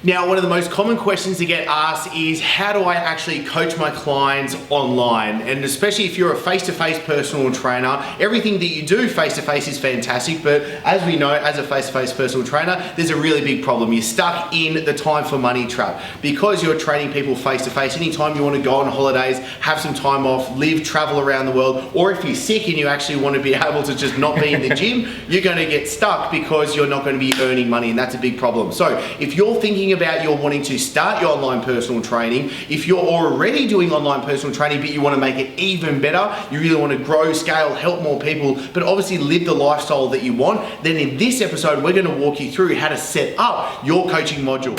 Now, one of the most common questions that get asked is, how do I actually coach my clients online? And especially if you're a face-to-face personal trainer, everything that you do face-to-face is fantastic, but as we know, as a face-to-face personal trainer, there's a really big problem. You're stuck in the time for money trap. Because you're training people face-to-face, anytime you want to go on holidays, have some time off, live, travel around the world, or if you're sick and you actually want to be able to just not be in the gym, you're going to get stuck because you're not going to be earning money, and that's a big problem. So if you're thinking about you're wanting to start your online personal training, if you're already doing online personal training but you want to make it even better, you really want to grow, scale, help more people, but obviously live the lifestyle that you want, then in this episode we're going to walk you through how to set up your coaching modules.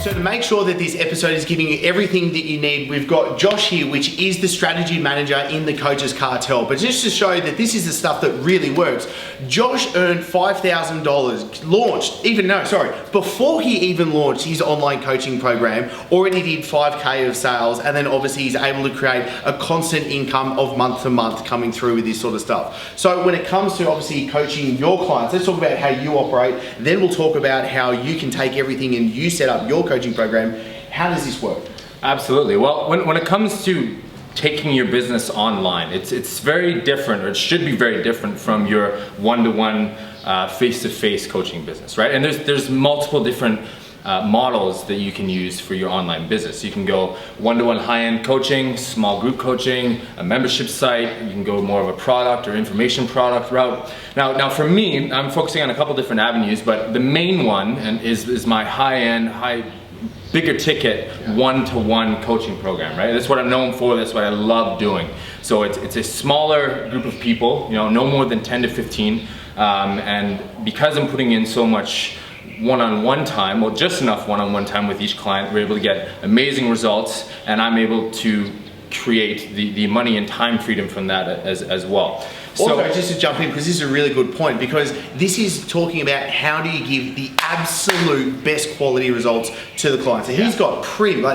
So to make sure that this episode is giving you everything that you need, we've got Josh here, which is the strategy manager in the Coaches Cartel. But just to show that this is the stuff that really works, Josh earned $5,000, before he even launched his online coaching program, already did 5K of sales, and then obviously he's able to create a constant income of month to month coming through with this sort of stuff. So when it comes to obviously coaching your clients, let's talk about how you operate, then we'll talk about how you can take everything and you set up your coaching program. How does this work? Absolutely. Well, when it comes to taking your business online, it's very different, or it should be very different from your one-to-one, face-to-face coaching business, right? And there's multiple different models that you can use for your online business. You can go one-to-one high-end coaching, small group coaching, a membership site. You can go more of a product or information product route. Now for me, I'm focusing on a couple different avenues, but the main one is my high-end, bigger ticket one-to-one coaching program, right? That's what I'm known for, that's what I love doing. So it's a smaller group of people, no more than 10 to 15, and because I'm putting in so much one-on-one time, well, just enough one-on-one time with each client, we're able to get amazing results, and I'm able to create the money and time freedom from that as well. Also, just to jump in, because this is a really good point, because this is talking about how do you give the absolute best quality results to the client. So he's got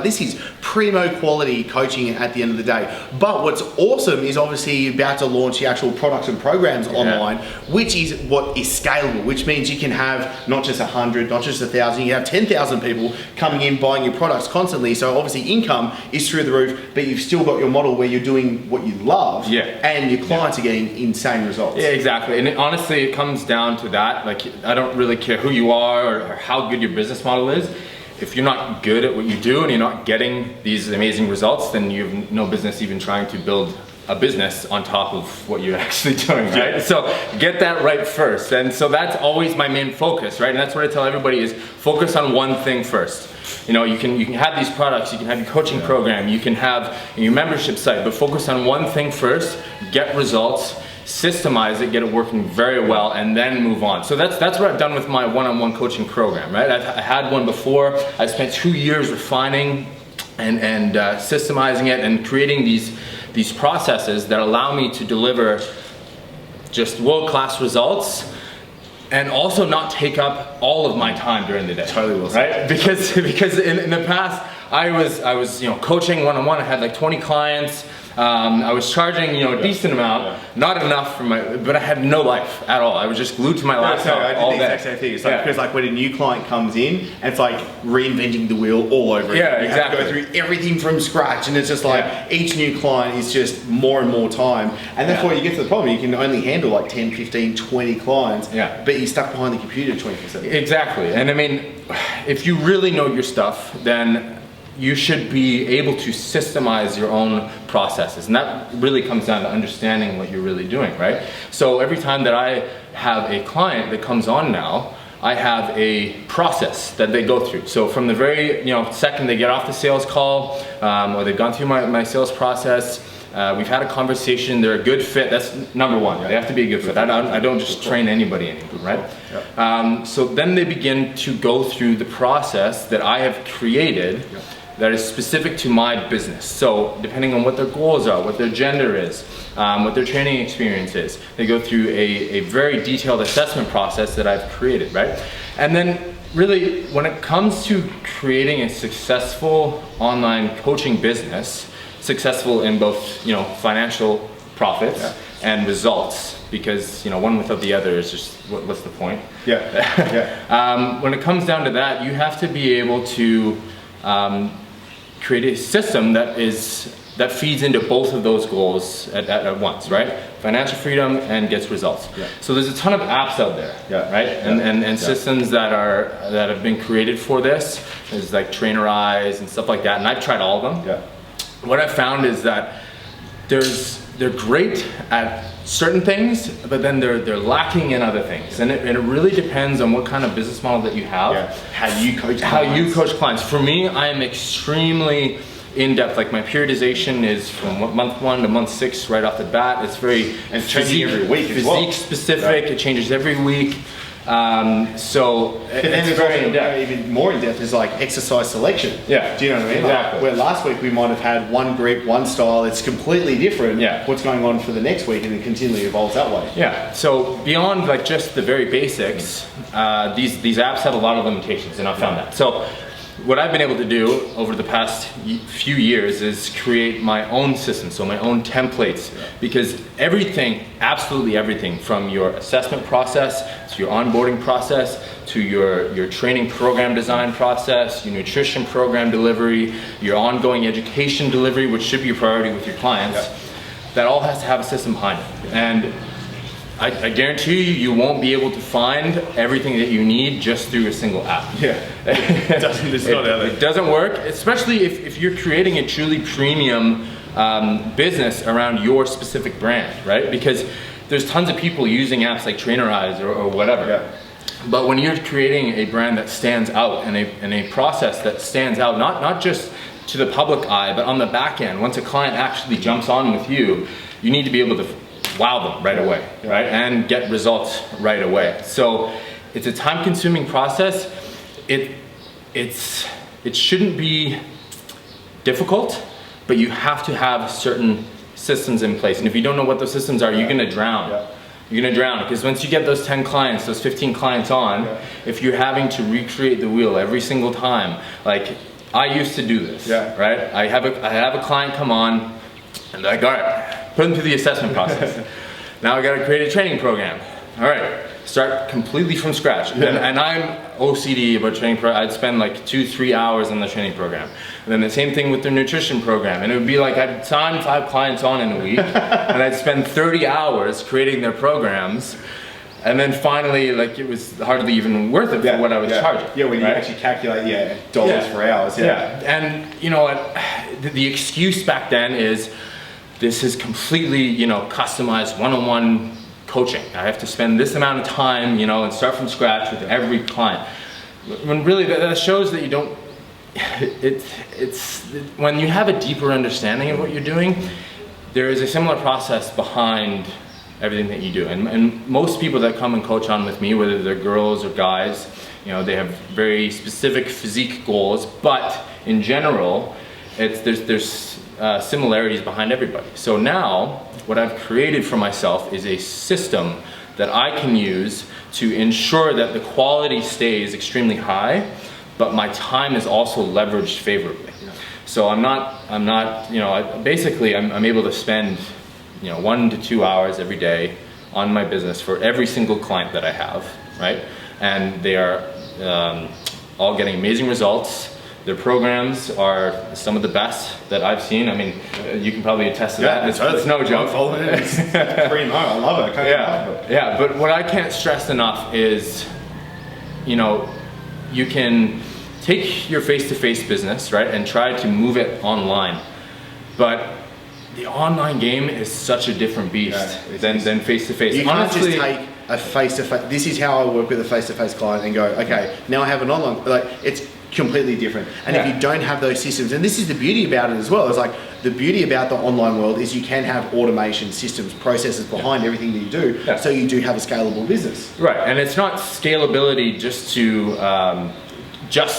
this is primo quality coaching at the end of the day. But what's awesome is obviously you're about to launch the actual products and programs online, which is what is scalable, which means you can have not just 100, not just 1,000, you have 10,000 people coming in buying your products constantly. So obviously income is through the roof, but you've still got your model where you're doing what you love, and your clients are getting insane results. Yeah, exactly. And honestly, it comes down to that. Like, I don't really care who you are or how good your business model is. If you're not good at what you do and you're not getting these amazing results, then you have no business even trying to build a business on top of what you're actually doing, right? So get that right first. And so that's always my main focus, right? And that's what I tell everybody is focus on one thing first. You can have these products, you can have your coaching program, you can have your membership site, but focus on one thing first, get results, systemize it, get it working very well, and then move on. So that's what I've done with my one-on-one coaching program, right? I had one before. I spent 2 years refining and systemizing it and creating these processes that allow me to deliver just world-class results and also not take up all of my time during the day. Totally will. Right? Because in the past I was coaching one-on-one. I had like 20 clients. I was charging a decent amount, not enough for but I had no life at all. I was just glued to my laptop all day. I did the exact same thing. It's like, because like when a new client comes in, it's like reinventing the wheel all over again. Yeah, exactly. You have to go through everything from scratch, and it's just like each new client is just more and more time. And therefore you get to the problem, you can only handle like 10, 15, 20 clients, but you're stuck behind the computer 24/7. Exactly. And I mean, if you really know your stuff, then you should be able to systemize your own processes. And that really comes down to understanding what you're really doing, right? So every time that I have a client that comes on now, I have a process that they go through. So from the very second they get off the sales call, or they've gone through my sales process, we've had a conversation, they're a good fit. That's number one. They have to be a good fit. I don't just train anybody anymore, right? So then they begin to go through the process that I have created that is specific to my business. So depending on what their goals are, what their gender is, what their training experience is, they go through a very detailed assessment process that I've created, right? And then really, when it comes to creating a successful online coaching business, successful in both, you know, financial profits and results, because, you know, one without the other is just, what's the point? When it comes down to that, you have to be able to create a system that feeds into both of those goals at once, right? Financial freedom and gets results. So there's a ton of apps out there, right? And systems that have been created for this. There's like Trainerize and stuff like that, and I've tried all of them. What I've found is that they're great at certain things, but then they're lacking in other things, and it really depends on what kind of business model that you have, how you coach clients. For me, I am extremely in-depth. Like, my periodization is from month 1 to month 6 right off the bat. It's very changing every week as well. Physique specific. It changes every week. So it's very in-depth. Even more in-depth is like exercise selection. Do you know what I mean? Exactly. Like, where last week we might have had one grip, one style, it's completely different. What's going on for the next week, and it continually evolves that way. So beyond like just the very basics, these apps have a lot of limitations, and I've found that. So what I've been able to do over the past few years is create my own system, so my own templates, because everything, absolutely everything, from your assessment process to your onboarding process to your training program design process, your nutrition program delivery, your ongoing education delivery, which should be a priority with your clients, that all has to have a system behind it. And I guarantee you won't be able to find everything that you need just through a single app. It doesn't work, especially if you're creating a truly premium business around your specific brand, right? Because there's tons of people using apps like Trainerize or whatever. But when you're creating a brand that stands out and a process that stands out, not just to the public eye, but on the back end, once a client actually jumps on with you, you need to be able to wow them right away, right? And get results right away. So it's a time-consuming process. It shouldn't be difficult, but you have to have certain systems in place. And if you don't know what those systems are, you're gonna drown. You're gonna drown, because once you get those 10 clients, those 15 clients on, if you're having to recreate the wheel every single time, like I used to do this, right? I have a client come on, and like, all right, put them through the assessment process. Now I gotta create a training program. All right, start completely from scratch. And I'm OCD about training program. I'd spend like 2-3 hours on the training program. And then the same thing with the nutrition program. And it would be like, I'd sign 5 clients on in a week, and I'd spend 30 hours creating their programs. And then finally, like, it was hardly even worth it for what I was charging. When you actually calculate, dollars for hours. And you know what, the excuse back then is, this is completely, you know, customized one-on-one coaching. I have to spend this amount of time, you know, and start from scratch with every client. When really that shows that you don't, when you have a deeper understanding of what you're doing, there is a similar process behind everything that you do. And most people that come and coach on with me, whether they're girls or guys, you know, they have very specific physique goals, but in general, there's similarities behind everybody. So now, what I've created for myself is a system that I can use to ensure that the quality stays extremely high, but my time is also leveraged favorably. So I'm not, you know, basically I'm able to spend, you know, 1 to 2 hours every day on my business for every single client that I have, right? And they are all getting amazing results. Their programs are some of the best that I've seen. I mean, you can probably attest to that. It's no joke. It's primo. I love it. But what I can't stress enough is, you know, you can take your face-to-face business, right, and try to move it online. But the online game is such a different beast than face-to-face. You can't just take a face-to-face. This is how I work with a face-to-face client and go, okay, now I have an online. Like, it's completely different. And if you don't have those systems, and this is the beauty about it as well, it's like the beauty about the online world is you can have automation systems, processes behind everything that you do, so you do have a scalable business. Right, and it's not scalability just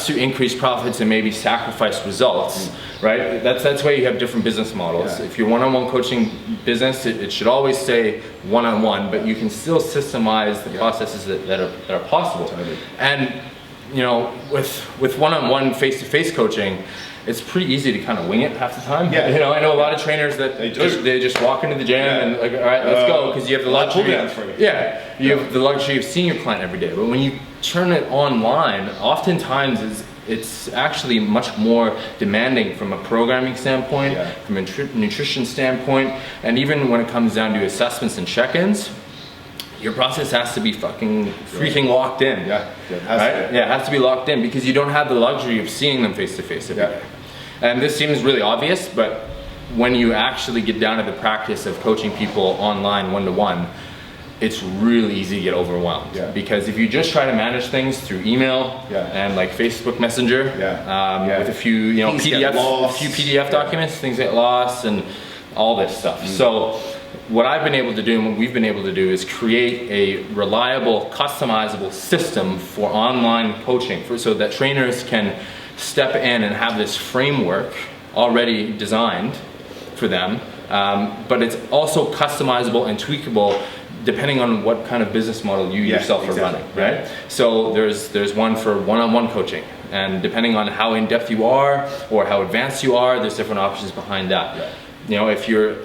to increase profits and maybe sacrifice results, right? That's why you have different business models. If you're one-on-one coaching business, it should always say one-on-one, but you can still systemize the processes that are possible. And you know, with one-on-one face-to-face coaching, it's pretty easy to kind of wing it half the time. Yeah. You know, I know a lot of trainers that they just walk into the gym and like, all right, let's go, because you have the luxury. Yeah, you have the luxury of seeing your client every day. But when you turn it online, oftentimes it's actually much more demanding from a programming standpoint, from a nutrition standpoint, and even when it comes down to assessments and check-ins, your process has to be fucking freaking locked in. Yeah, it has to be locked in, because you don't have the luxury of seeing them face to face every day. And this seems really obvious, but when you actually get down to the practice of coaching people online one-to-one, it's really easy to get overwhelmed. Because if you just try to manage things through email and like Facebook Messenger, with a few, you know, PDF documents, things get lost and all this stuff. So what I've been able to do and what we've been able to do is create a reliable, customizable system for online coaching so that trainers can step in and have this framework already designed for them, but it's also customizable and tweakable depending on what kind of business model you yourself are running, right? So there's one for one-on-one coaching, and depending on how in-depth you are or how advanced you are, there's different options behind that. You know, if you're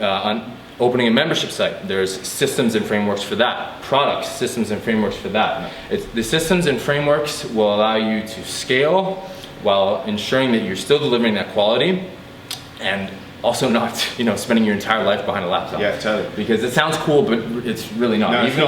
opening a membership site, there's systems and frameworks for that. Products, systems and frameworks for that. The systems and frameworks will allow you to scale while ensuring that you're still delivering that quality, and also not, you know, spending your entire life behind a laptop. Yeah, totally. Because it sounds cool, but it's really not. No, even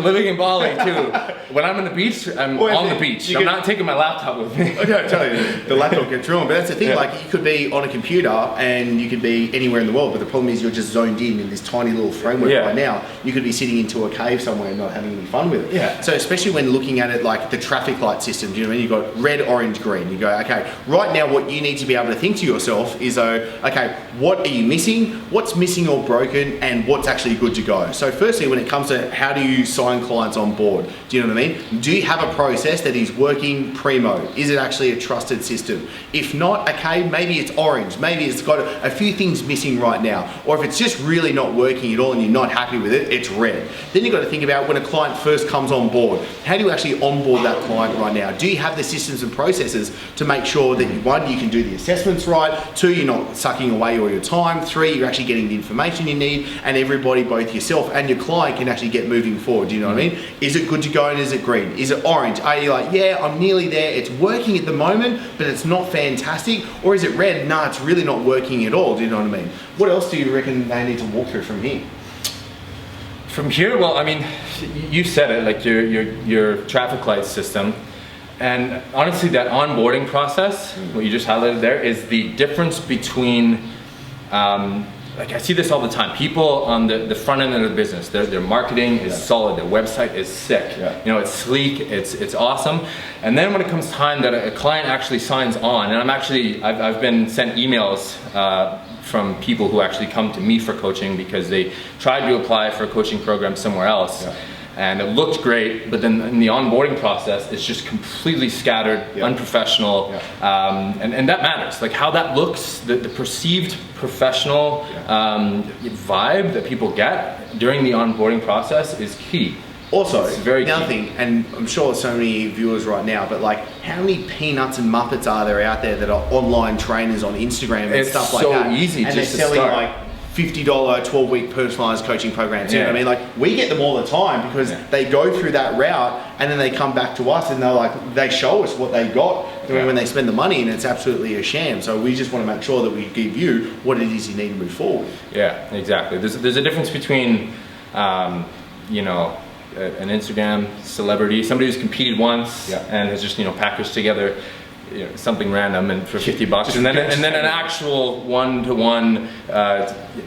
living in Bali too. When I'm on the beach, I'm on the beach. I'm not taking my laptop with me. Okay, totally. The laptop gets ruined, but that's the thing. Like, you could be on a computer and you could be anywhere in the world, but the problem is you're just zoned in this tiny little framework right now. You could be sitting into a cave somewhere and not having any fun with it. So especially when looking at it like the traffic light system, do you know what I mean? You've got red, orange, green. You go, okay, right now what you need to be able to think to yourself is, okay, what are you missing? What's missing or broken, and what's actually good to go? So firstly, when it comes to how do you sign clients on board, do you know what I mean? Do you have a process that is working primo? Is it actually a trusted system? If not, okay, maybe it's orange. Maybe it's got a few things missing right now. Or if it's just really not working at all and you're not happy with it, it's red. Then you've got to think about when a client first comes on board, how do you actually onboard that client right now? Do you have the systems and processes to make sure that one, you can do the assessments right, two, you're not sucking away all your time, three, you're actually getting the information you need, and everybody, both yourself and your client, can actually get moving forward. Do you know what I mean? Is it good to go and is it green? Is it orange? Are you like, yeah, I'm nearly there, it's working at the moment, but it's not fantastic? Or is it red? Nah, it's really not working at all. Do you know what I mean? What else do you reckon they need to walk through from here? From here, well, I mean, you said it, like your traffic light system. And honestly, that onboarding process, what you just highlighted there, is the difference between, like I see this all the time, people on the front end of the business, their marketing is solid, their website is sick, you know, it's sleek, it's awesome. And then when it comes time that a client actually signs on, and I've been sent emails from people who actually come to me for coaching because they tried to apply for a coaching program somewhere else. And it looked great, but then in the onboarding process, it's just completely scattered, unprofessional, and that matters. Like how that looks, the perceived professional vibe that people get during the onboarding process is key. Also, another thing, and I'm sure there's so many viewers right now, but like, how many peanuts and muppets are there out there that are online trainers on Instagram and stuff like that? It's so easy and just they're to selling start. like $50 12-week personalized coaching programs. You know what I mean? Like, we get them all the time because they go through that route and then they come back to us and they're like, they show us what they got when they spend the money, and it's absolutely a sham. So we just want to make sure that we give you what it is you need to move forward. Yeah, exactly. There's a difference between, you know, an Instagram celebrity, somebody who's competed once and has just, you know, packaged together, you know, something random and for $50, and then an actual one-to-one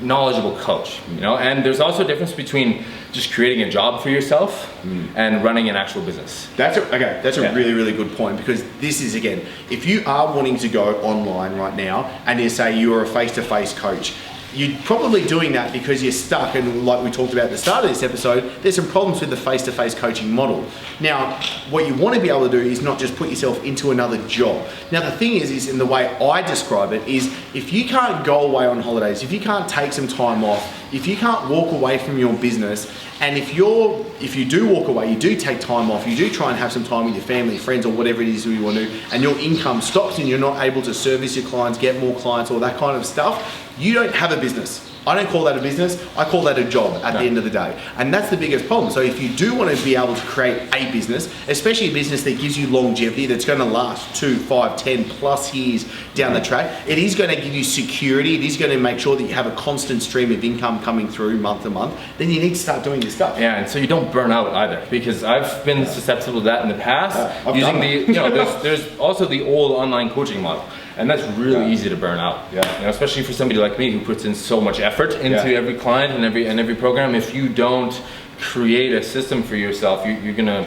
knowledgeable coach, you know. And there's also a difference between just creating a job for yourself and running an actual business. That's a really, really good point, because this is, again, if you are wanting to go online right now and you say you're a face-to-face coach, you're probably doing that because you're stuck, and like we talked about at the start of this episode, there's some problems with the face-to-face coaching model. Now, what you want to be able to do is not just put yourself into another job. Now, the thing is in the way I describe it, is if you can't go away on holidays, if you can't take some time off, if you can't walk away from your business, and if you do walk away, you do take time off, you do try and have some time with your family, friends, or whatever it is you want to do, and your income stops and you're not able to service your clients, get more clients, all that kind of stuff, you don't have a business. I don't call that a business, I call that a job at the end of the day. And that's the biggest problem. So if you do want to be able to create a business, especially a business that gives you longevity, that's going to last 2, 5, 10 plus years down the track, it is going to give you security, it is going to make sure that you have a constant stream of income coming through month to month, then you need to start doing this stuff. Yeah, and so you don't burn out either, because I've been susceptible to that in the past, using there's also the old online coaching model. And that's really easy to burn out. Especially for somebody like me who puts in so much effort into every client and every program. If you don't create a system for yourself, you're gonna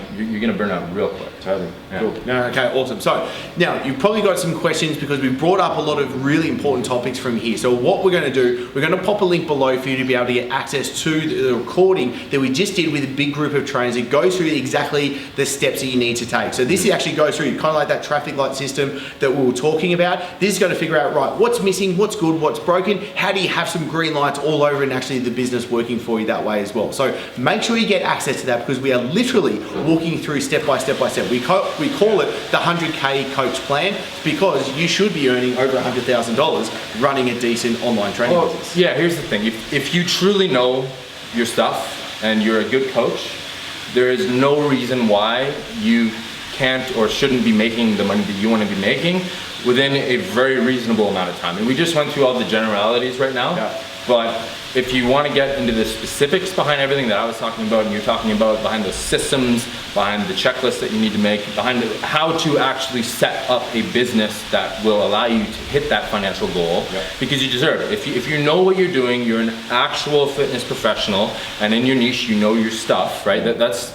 burn out real quick. Totally. Cool. No, okay, awesome. So now you've probably got some questions because we brought up a lot of really important topics from here. So what we're going to do, we're going to pop a link below for you to be able to get access to the recording that we just did with a big group of trainers that goes through exactly the steps that you need to take. So this actually goes through kind of like that traffic light system that we were talking about. This is going to figure out, right, what's missing, what's good, what's broken, how do you have some green lights all over and actually the business working for you that way as well. So make sure you get access to that because we are literally walking through step by step by step. We call it the 100K coach plan because you should be earning over $100,000 running a decent online training business. Yeah, here's the thing. If you truly know your stuff and you're a good coach, there is no reason why you can't or shouldn't be making the money that you want to be making within a very reasonable amount of time. And we just went through all the generalities right now, but if you want to get into the specifics behind everything that I was talking about and you're talking about, behind the systems, behind the checklist that you need to make, behind how to actually set up a business that will allow you to hit that financial goal, because you deserve it. If you know what you're doing, you're an actual fitness professional, and in your niche you know your stuff, right? That's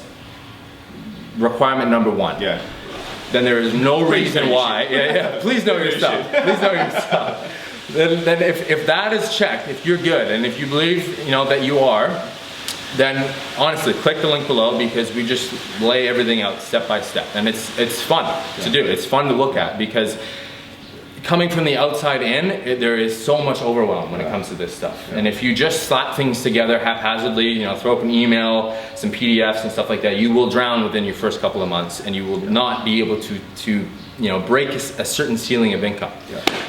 requirement number one. Then there is no reason why. Please know your stuff. Please know your stuff. Then if that is checked, if you're good, and if you believe that you are, then honestly, click the link below because we just lay everything out step by step, and it's fun to do. It's fun to look at because coming from the outside in, there is so much overwhelm when it comes to this stuff. And if you just slap things together haphazardly, throw up an email, some PDFs and stuff like that, you will drown within your first couple of months, and you will not be able to break a certain ceiling of income.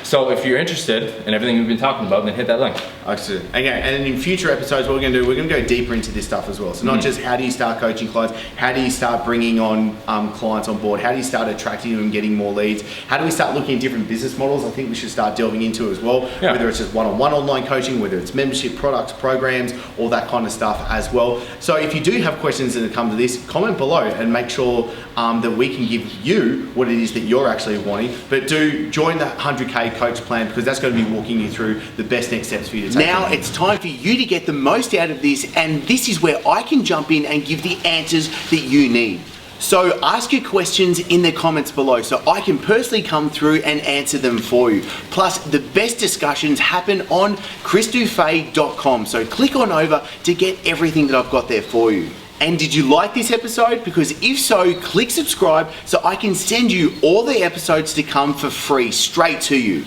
So if you're interested in everything we've been talking about, then hit that link. Excellent. Okay, and in future episodes, what we're going to do, we're going to go deeper into this stuff as well. So not just how do you start coaching clients, how do you start bringing on clients on board, how do you start attracting them and getting more leads, how do we start looking at different business models I think we should start delving into as well, whether it's just one-on-one online coaching, whether it's membership products, programs, all that kind of stuff as well. So if you do have questions that come to this, comment below and make sure that we can give you what it is that you're actually wanting. But do join the 100K coach plan because that's going to be walking you through the best next steps for you to take. Now it's time for you to get the most out of this, and this is where I can jump in and give the answers that you need. So ask your questions in the comments below so I can personally come through and answer them for you. Plus, the best discussions happen on chrisdufay.com. So click on over to get everything that I've got there for you. And did you like this episode? Because if so, click subscribe so I can send you all the episodes to come for free straight to you.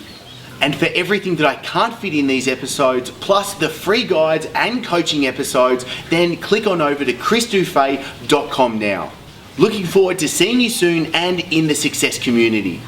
And for everything that I can't fit in these episodes, plus the free guides and coaching episodes, then click on over to chrisdufay.com now. Looking forward to seeing you soon and in the success community.